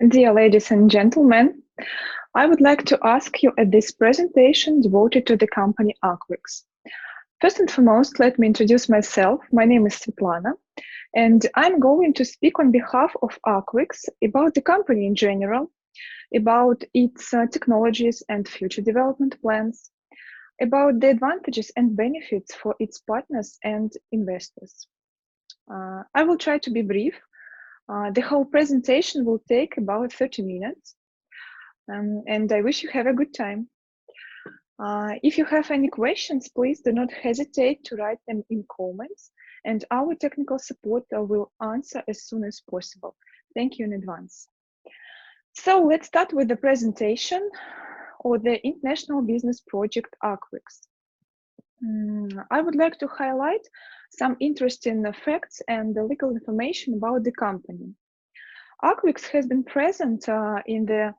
Dear ladies and gentlemen, I would like to ask you at this presentation devoted to the company AQUIX. First and foremost, let me introduce myself. My name is Svetlana, and I'm going to speak on behalf of AQUIX about the company in general, about its technologies and future development plans, about the advantages and benefits for its partners and investors. I will try to be brief. The whole presentation will take about 30 minutes, and I wish you have a good time. If you have any questions, please do not hesitate to write them in comments, and our technical support will answer as soon as possible. Thank you in advance. So let's start with the presentation of the International Business Project AQUIX. I would like to highlight some interesting facts and legal information about the company. AQUIX has been present in the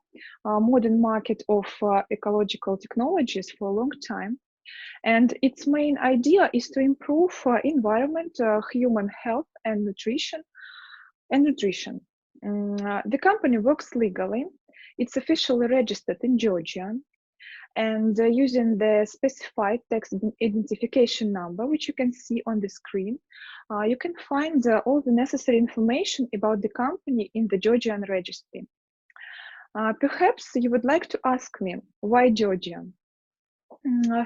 modern market of ecological technologies for a long time, and its main idea is to improve environment, human health, and nutrition. The company works legally. It's officially registered in Georgia, and using the specified tax identification number, which you can see on the screen, you can find all the necessary information about the company in the Georgian registry. Perhaps you would like to ask me, why Georgia?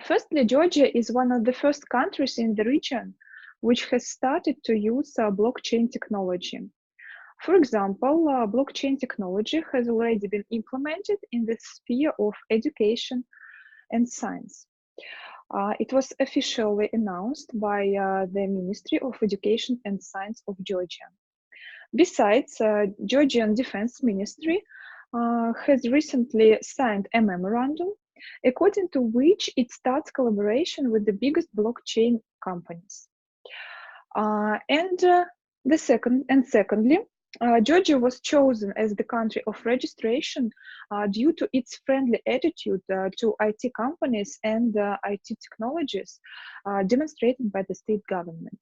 Firstly, Georgia is one of the first countries in the region which has started to use blockchain technology. For example, blockchain technology has already been implemented in the sphere of education and science. It was officially announced by the Ministry of Education and Science of Georgia. Besides, Georgian Defense Ministry has recently signed a memorandum according to which it starts collaboration with the biggest blockchain companies. Secondly, Georgia was chosen as the country of registration due to its friendly attitude to IT companies and IT technologies demonstrated by the state government.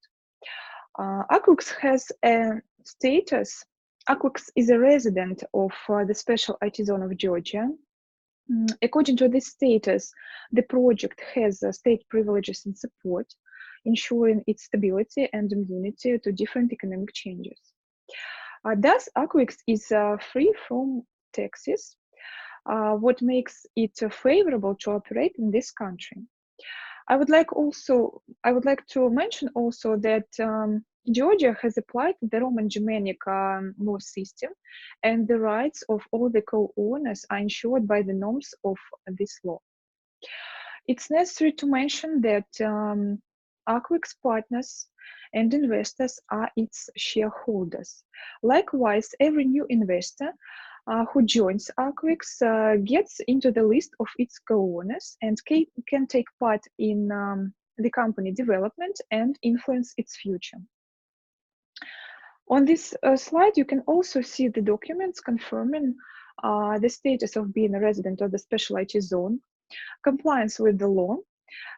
AQUIX has a status. AQUIX is a resident of the special IT zone of Georgia. According to this status, the project has state privileges and support, ensuring its stability and immunity to different economic changes. Thus, AQUIX is free from taxes, what makes it favorable to operate in this country. I would like to mention also that Georgia has applied the Roman Germanic law system, and the rights of all the co-owners are ensured by the norms of this law. It's necessary to mention that AQUIX partners and investors are its shareholders. Likewise, every new investor who joins AQUIX gets into the list of its co-owners and can take part in the company development and influence its future. On this slide, you can also see the documents confirming the status of being a resident of the special IT zone, compliance with the law,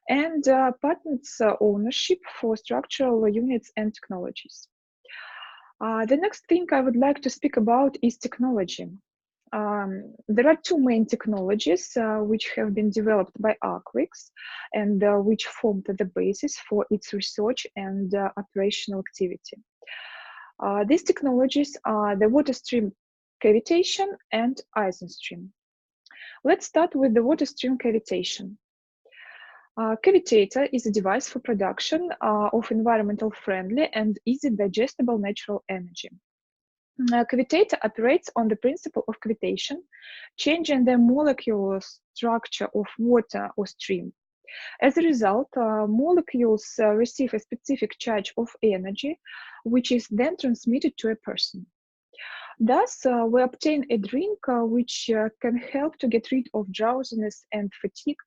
and partners' ownership for structural units and technologies. The next thing I would like to speak about is technology. There are two main technologies which have been developed by AQUIX and which formed the basis for its research and operational activity. These technologies are the water stream cavitation and isonstream. Let's start with the water stream cavitation. Kavitator is a device for production of environmental friendly and easy digestible natural energy. Kavitator operates on the principle of cavitation, changing the molecular structure of water or stream. As a result, molecules receive a specific charge of energy, which is then transmitted to a person. Thus, we obtain a drink which can help to get rid of drowsiness and fatigue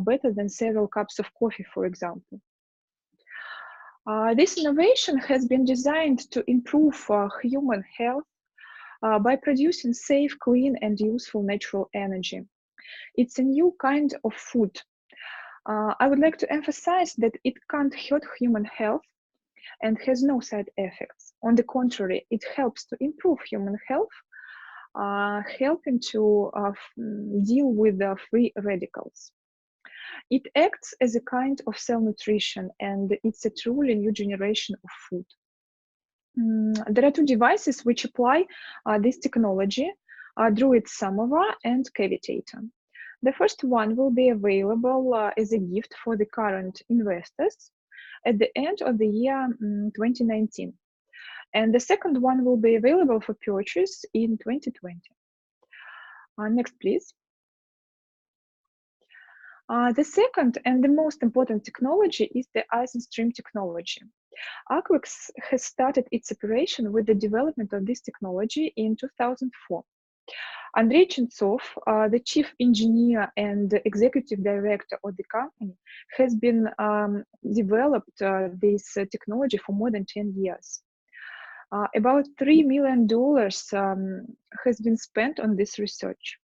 better than several cups of coffee, for example. This innovation has been designed to improve human health by producing safe, clean, and useful natural energy. It's a new kind of food. I would like to emphasize that it can't hurt human health and has no side effects. On the contrary, it helps to improve human health helping to deal with the free radicals. It acts as a kind of cell nutrition, and it's a truly new generation of food. There are two devices which apply this technology, Druid Samovar and Kavitator. The first one will be available as a gift for the current investors at the end of the year 2019. And the second one will be available for purchase in 2020. Next, please. The second and the most important technology is the ice and stream technology. AQUIX has started its operation with the development of this technology in 2004. Andrei Chentsov, the chief engineer and executive director of the company, has been developed this technology for more than 10 years. About $3 million has been spent on this research.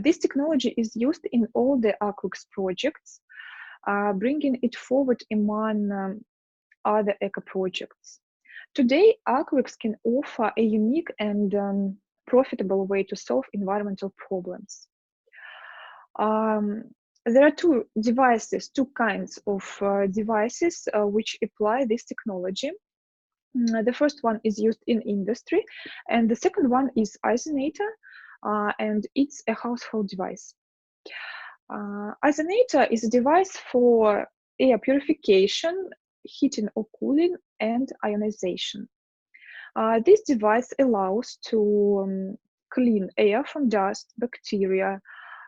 This technology is used in all the AQUIX projects, bringing it forward among other eco projects. Today, AQUIX can offer a unique and profitable way to solve environmental problems. There are two kinds of devices which apply this technology. The first one is used in industry, and the second one is isonator, and it's a household device. Isonator is a device for air purification, heating or cooling, and ionization. This device allows to clean air from dust, bacteria,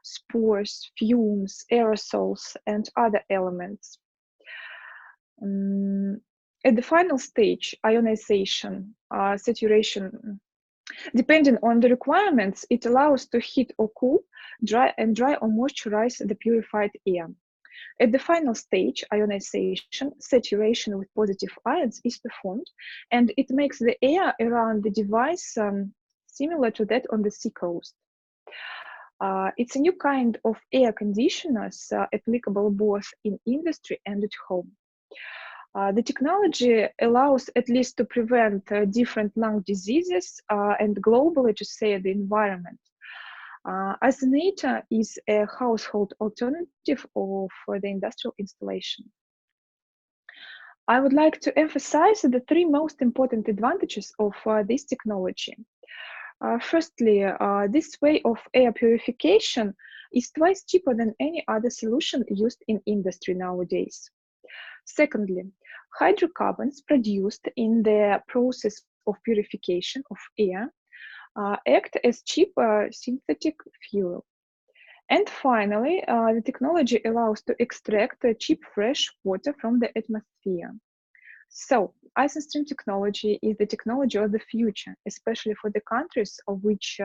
spores, fumes, aerosols, and other elements. At the final stage, ionization, saturation, depending on the requirements, it allows to heat or cool, dry or moisturize the purified air. At the final stage, ionization, saturation with positive ions is performed, and it makes the air around the device similar to that on the seacoast. It's a new kind of air conditioners applicable both in industry and at home. The technology allows at least to prevent different lung diseases and globally to save the environment. Isonator is a household alternative of the industrial installation. I would like to emphasize the three most important advantages of this technology. Firstly, this way of air purification is twice cheaper than any other solution used in industry nowadays. Secondly, hydrocarbons produced in the process of purification of air act as cheap synthetic fuel. And finally, the technology allows to extract cheap fresh water from the atmosphere. So, ice and stream technology is the technology of the future, especially for the countries of which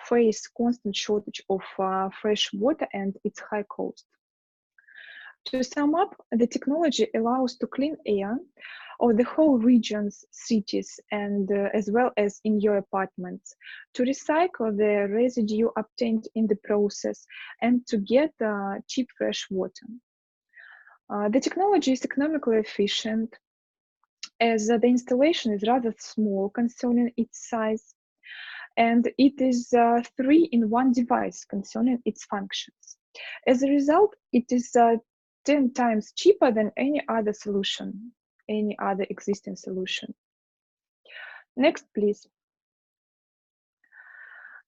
face constant shortage of fresh water and its high cost. To sum up, the technology allows to clean air of the whole regions, cities, and as well as in your apartments, to recycle the residue obtained in the process, and to get cheap fresh water. The technology is economically efficient, as the installation is rather small concerning its size, and it is 3-in-1 device concerning its functions. As a result, it is 10 times cheaper than any other solution, any other existing solution. Next, please.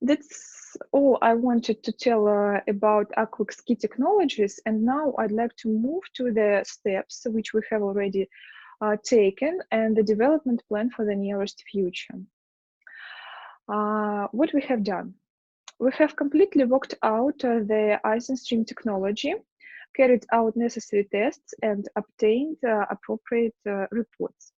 That's all I wanted to tell about AQUIX key technologies, and now I'd like to move to the steps which we have already taken and the development plan for the nearest future. What we have done. We have completely worked out the ice and stream technology, carried out necessary tests, and obtained appropriate reports.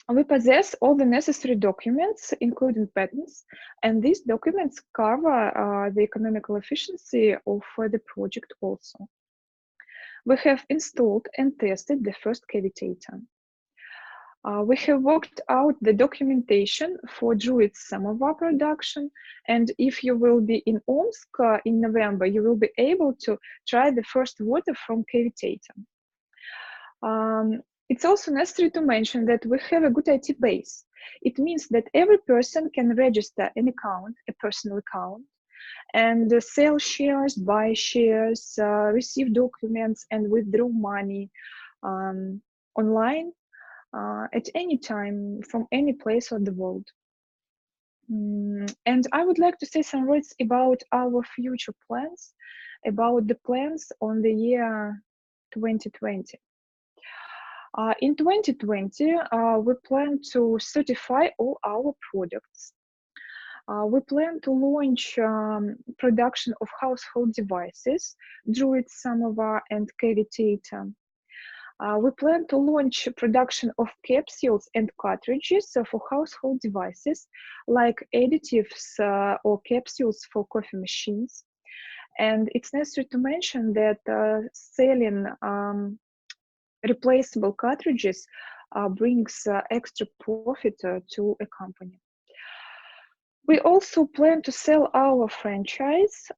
We possess all the necessary documents, including patents, and these documents cover the economical efficiency of the project also. We have installed and tested the first cavitator. We have worked out the documentation for Druid Samovar production, and if you will be in Omsk in November, you will be able to try the first water from Kavitator. It's also necessary to mention that we have a good IT base, It means that every person can register an account, a personal account, and sell shares, buy shares, receive documents, and withdraw money online at any time from any place of the world. And I would like to say some words about our future plans, about the plans on the year 2020. In 2020, we plan to certify all our products. We plan to launch production of household devices, Druid, Samovar, and Kavitator. We plan to launch production of capsules and cartridges for household devices, like additives or capsules for coffee machines. And it's necessary to mention that selling replaceable cartridges brings extra profit to a company. We also plan to sell our franchise.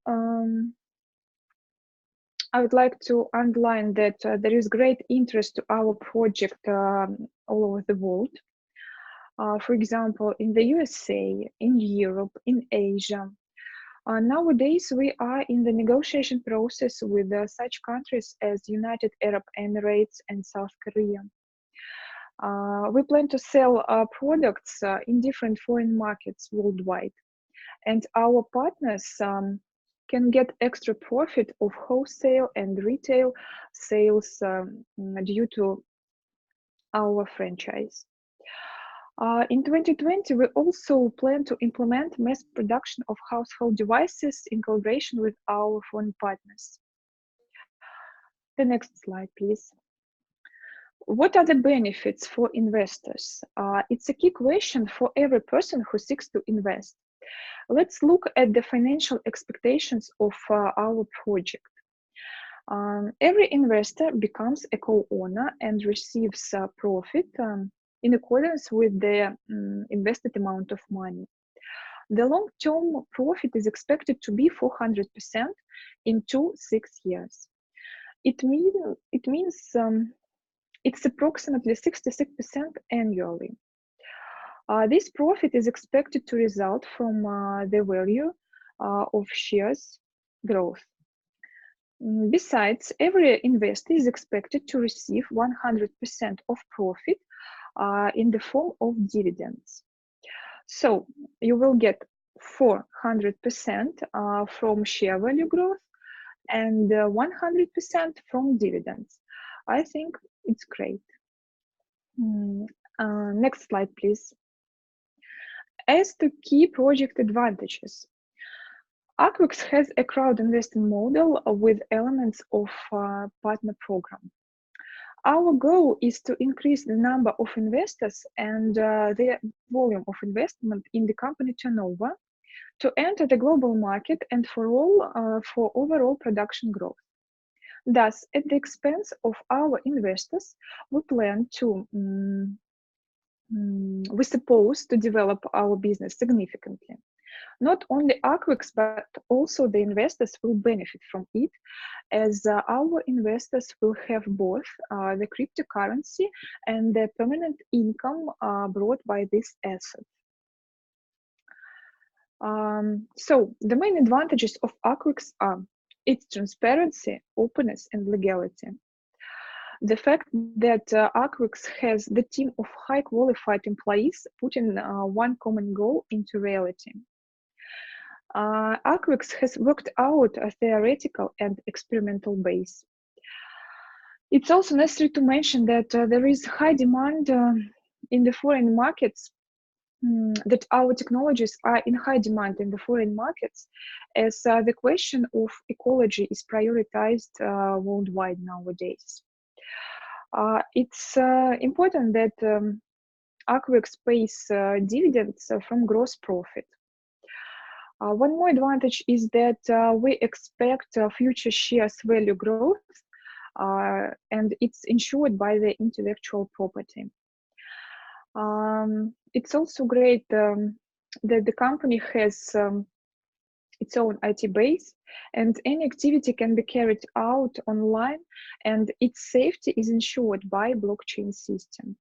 I would like to underline that there is great interest to our project all over the world. For example, in the USA, in Europe, in Asia. Nowadays, we are in the negotiation process with such countries as United Arab Emirates and South Korea. We plan to sell products in different foreign markets worldwide, and our partners can get extra profit of wholesale and retail sales due to our franchise. In 2020, we also plan to implement mass production of household devices in collaboration with our foreign partners. The next slide, please. What are the benefits for investors? It's a key question for every person who seeks to invest. Let's look at the financial expectations of our project. Every investor becomes a co-owner and receives profit in accordance with the invested amount of money. The long-term profit is expected to be 400% in 2-6 years. It means it's approximately 66% annually. This profit is expected to result from the value of shares growth. Besides, every investor is expected to receive 100% of profit in the form of dividends. So you will get 400% from share value growth and 100% from dividends. I think it's great. Next slide, please. As to key project advantages, AQUIX has a crowd-investing model with elements of partner program. Our goal is to increase the number of investors and their volume of investment in the company turnover to enter the global market and for overall production growth. Thus, at the expense of our investors, we plan to we're supposed to develop our business significantly. Not only AQUIX, but also the investors will benefit from it, as our investors will have both the cryptocurrency and the permanent income brought by this asset. So the main advantages of AQUIX are its transparency, openness, and legality. The fact that AQUIX has the team of high qualified employees putting one common goal into reality. AQUIX has worked out a theoretical and experimental base. It's also necessary to mention that there is high demand in the foreign markets, that our technologies are in high demand in the foreign markets, as the question of ecology is prioritized worldwide nowadays. It's important that AQUIX pays dividends from gross profit. One more advantage is that we expect future shares value growth, and it's ensured by the intellectual property. It's also great that the company has its own IT base, and any activity can be carried out online, and its safety is ensured by blockchain system.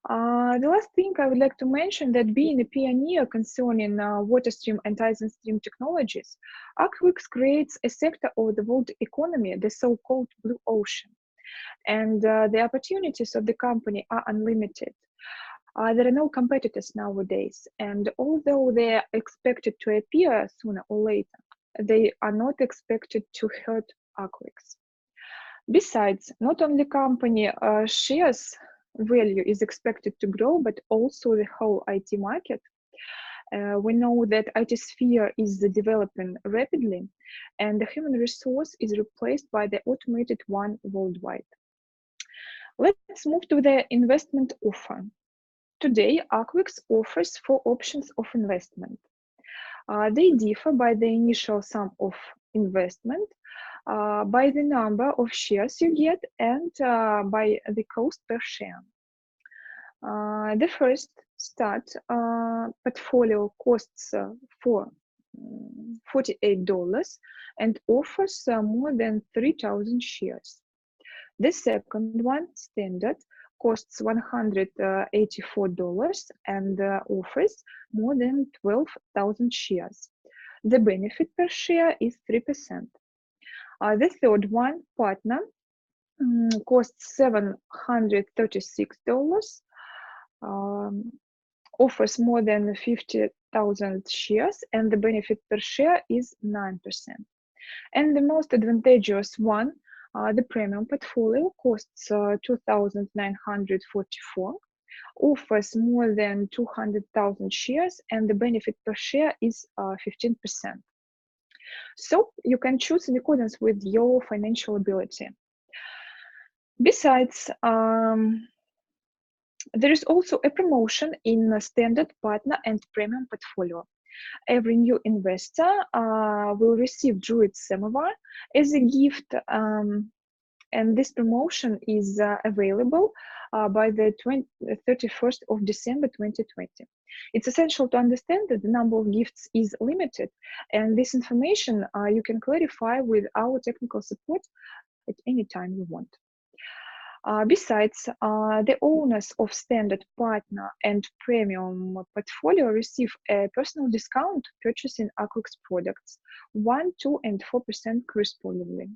The last thing I would like to mention that being a pioneer concerning water stream and ion stream technologies, AQUIX creates a sector of the world economy, the so-called blue ocean. And the opportunities of the company are unlimited. There are no competitors nowadays, and although they are expected to appear sooner or later, they are not expected to hurt AQUIX. Besides, not only company shares value is expected to grow, but also the whole IT market. We know that IT sphere is developing rapidly, and the human resource is replaced by the automated one worldwide. Let's move to the investment offer. Today, AQUIX offers 4 options of investment. They differ by the initial sum of investment, by the number of shares you get, and by the cost per share. The first start portfolio costs for $48 and offers more than 3,000 shares. The second one, standard, costs $184 and offers more than 12,000 shares. The benefit per share is 3%. The third one, partner, costs $736, offers more than 50,000 shares, and the benefit per share is 9%. And the most advantageous one, the premium portfolio, costs $2,944, offers more than 200,000 shares, and the benefit per share is 15%. So you can choose in accordance with your financial ability. Besides, there is also a promotion in a standard, partner, and premium portfolio. Every new investor will receive Druid Samovar as a gift, and this promotion is available by the 31st of December 2020. It's essential to understand that the number of gifts is limited, and this information you can clarify with our technical support at any time you want. Besides, the owners of standard, partner, and premium portfolio receive a personal discount purchasing AQUIX products, 1%, 2%, and 4% correspondingly.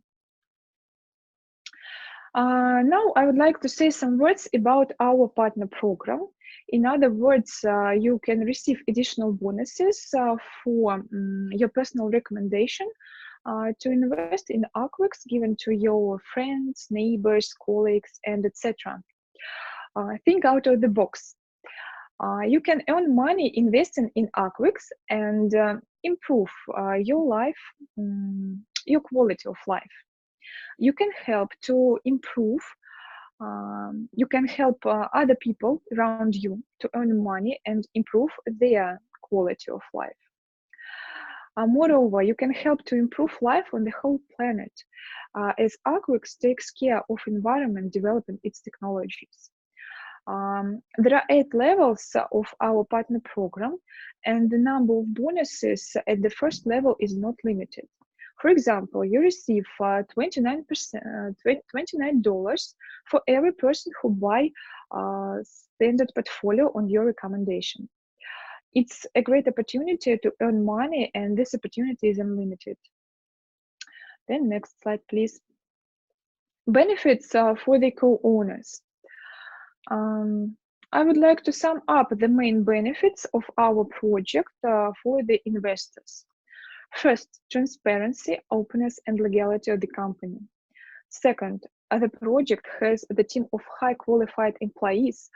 Now I would like to say some words about our partner program. In other words, you can receive additional bonuses for your personal recommendation to invest in AQUIX given to your friends, neighbors, colleagues, and etc. Think out of the box. You can earn money investing in AQUIX and improve your life, your quality of life. You can help to improve, you can help other people around you to earn money and improve their quality of life. Moreover, you can help to improve life on the whole planet, as AQUIX takes care of environment developing its technologies. There are 8 levels of our partner program, and the number of bonuses at the first level is not limited. For example, you receive $29 for every person who buy standard portfolio on your recommendation. It's a great opportunity to earn money, and this opportunity is unlimited. Then next slide, please. Benefits for the co-owners. I would like to sum up the main benefits of our project for the investors. First, transparency, openness, and legality of the company. Second, the project has the team of high qualified employees,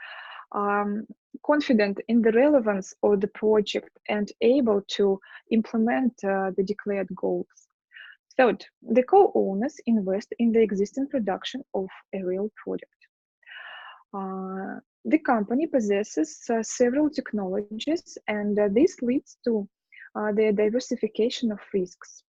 confident in the relevance of the project and able to implement the declared goals. Third, the co-owners invest in the existing production of a real product. The company possesses several technologies, and this leads to the diversification of risks.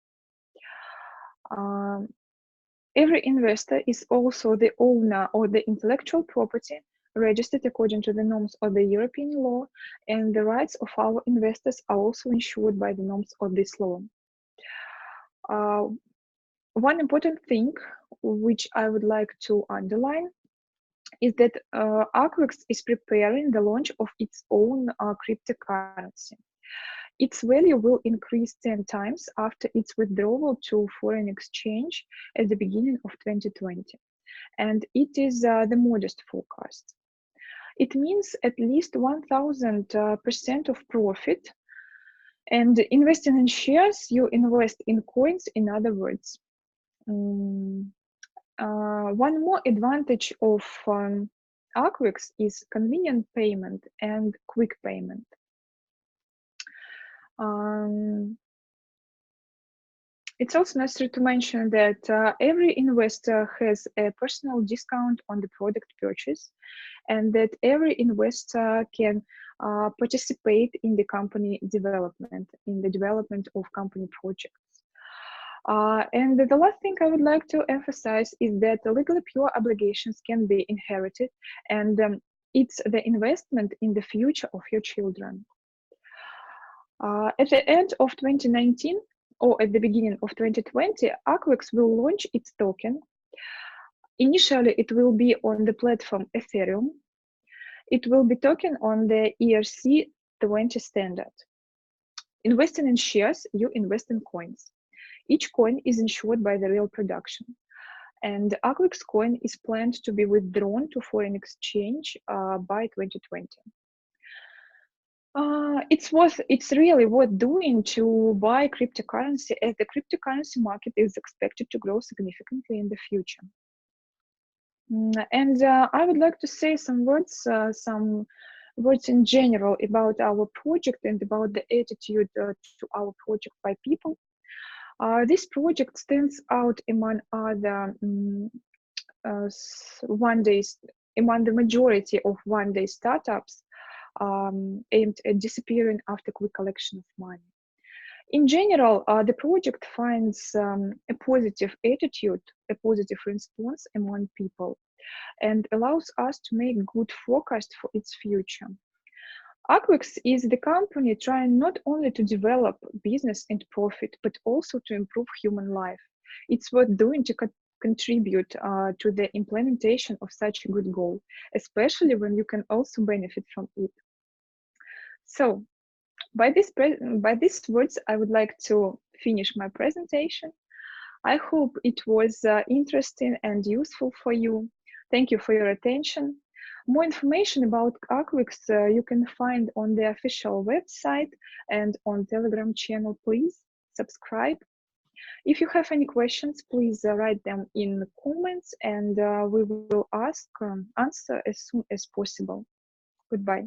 Every investor is also the owner of the intellectual property registered according to the norms of the European law, and the rights of our investors are also ensured by the norms of this law. One important thing which I would like to underline is that AQUIX is preparing the launch of its own cryptocurrency. Its value will increase 10 times after its withdrawal to foreign exchange at the beginning of 2020. And it is the modest forecast. It means at least 1000% of profit. And investing in shares, you invest in coins, in other words. One more advantage of AQUIX is convenient payment and quick payment. It's also necessary to mention that every investor has a personal discount on the product purchase, and that every investor can participate in the company development, in the development of company projects. And the last thing I would like to emphasize is that the legally pure obligations can be inherited, and it's the investment in the future of your children. At the end of 2019, or at the beginning of 2020, AQUIX will launch its token. Initially, it will be on the platform Ethereum. It will be token on the ERC20 standard. Investing in shares, you invest in coins. Each coin is insured by the real production. And AQUIX coin is planned to be withdrawn to foreign exchange by 2020. It's really worth doing to buy cryptocurrency, as the cryptocurrency market is expected to grow significantly in the future. And I would like to say some words in general about our project and about the attitude to our project by people. This project stands out among other among the majority of one-day startups aimed at disappearing after quick collection of money. In general, the project finds a positive attitude, a positive response among people, and allows us to make good forecast for its future. AQUIX is the company trying not only to develop business and profit, but also to improve human life. It's worth doing to contribute to the implementation of such a good goal, especially when you can also benefit from it. So, by these words, I would like to finish my presentation. I hope it was interesting and useful for you. Thank you for your attention. More information about AQUIX you can find on the official website and on Telegram channel. Please subscribe. If you have any questions, please write them in the comments, and we will answer as soon as possible. Goodbye.